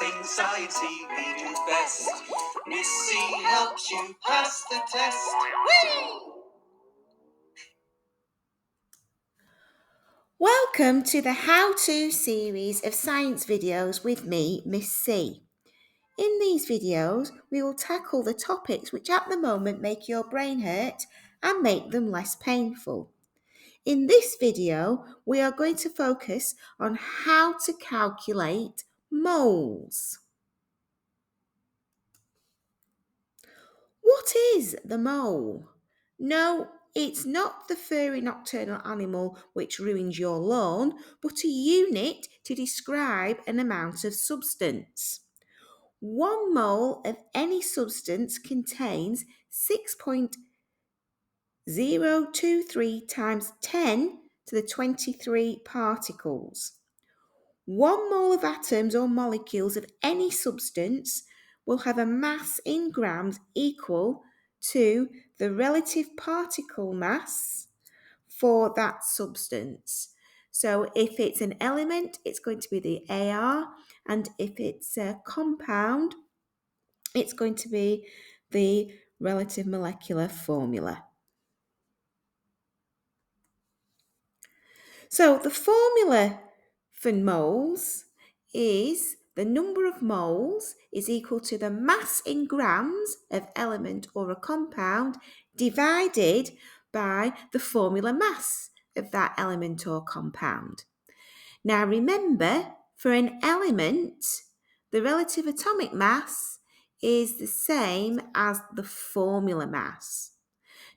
everything sciencey we do best. Miss C helps you pass the test. Whee! Welcome to the How-To series of science videos with me, Miss C. In these videos, we will tackle the topics which at the moment make your brain hurt and make them less painful. In this video, we are going to focus on how to calculate moles. What is the mole? No, it's not the furry nocturnal animal which ruins your lawn, but a unit to describe an amount of substance. 1 mole of any substance contains 6.023 times 10 to the 23 particles. 1 mole of atoms or molecules of any substance will have a mass in grams equal to the relative particle mass for that substance. So if it's an element, it's going to be the AR, and if it's a compound, it's going to be the relative molecular formula. So the formula for moles is the number of moles is equal to the mass in grams of element or a compound divided by the formula mass of that element or compound. Now remember, for an element, the relative atomic mass is the same as the formula mass.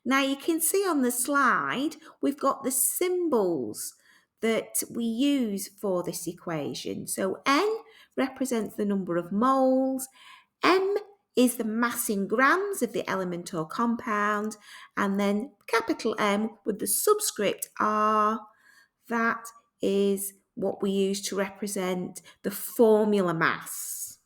Now you can see on the slide, we've got the symbols that we use for this equation. So N represents the number of moles, M is the mass in grams of the element or compound, and then capital M with the subscript R, that is what we use to represent the formula mass.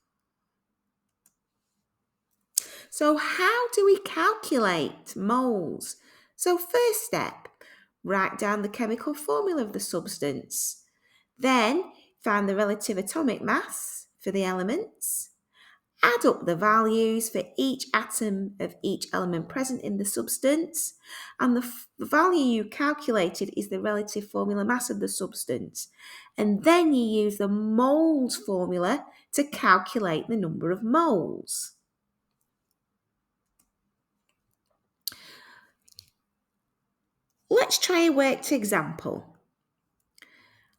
So how do we calculate moles? So first step, write down the chemical formula of the substance. Then find the relative atomic mass for the elements. Add up the values for each atom of each element present in the substance, and the value you calculated is the relative formula mass of the substance. And then you use the moles formula to calculate the number of moles. Let's try a worked example.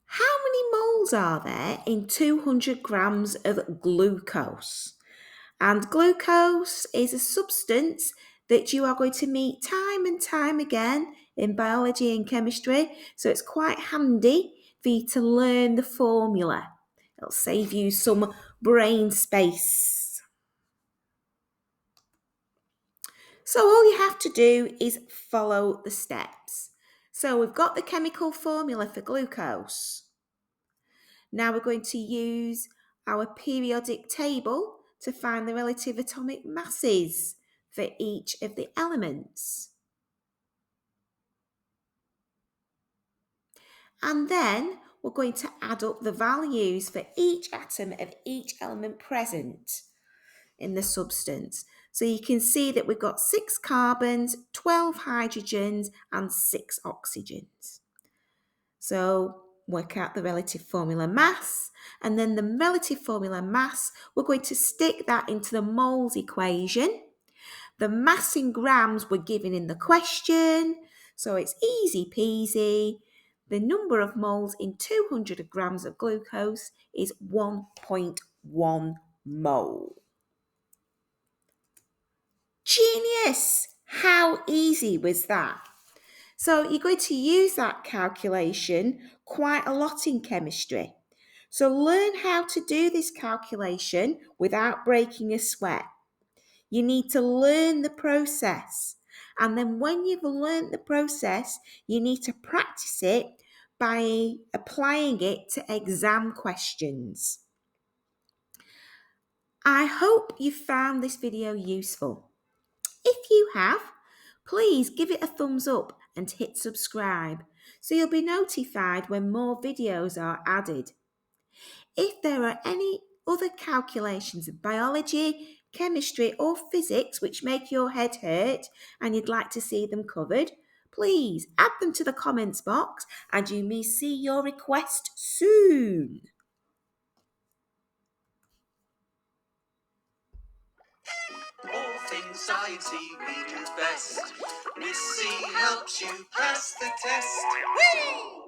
How many moles are there in 200 grams of glucose? And glucose is a substance that you are going to meet time and time again in biology and chemistry, so it's quite handy for you to learn the formula. It'll save you some brain space. So all you have to do is follow the steps. So we've got the chemical formula for glucose. Now we're going to use our periodic table to find the relative atomic masses for each of the elements. And then we're going to add up the values for each atom of each element present in the substance. So you can see that we've got 6 carbons, 12 hydrogens, and 6 oxygens. So work out the relative formula mass, and then the relative formula mass, we're going to stick that into the moles equation. The mass in grams were given in the question, so it's easy peasy. The number of moles in 200 grams of glucose is 1.1 mole. Genius! How easy was that? So you're going to use that calculation quite a lot in chemistry. So learn how to do this calculation without breaking a sweat. You need to learn the process. And then when you've learned the process, you need to practice it by applying it to exam questions. I hope you found this video useful. If you have, please give it a thumbs up and hit subscribe so you'll be notified when more videos are added. If there are any other calculations of biology, chemistry, or physics which make your head hurt and you'd like to see them covered, please add them to the comments box and you may see your request soon. All things sciencey, we do best. Missy helps you pass the test. Whee!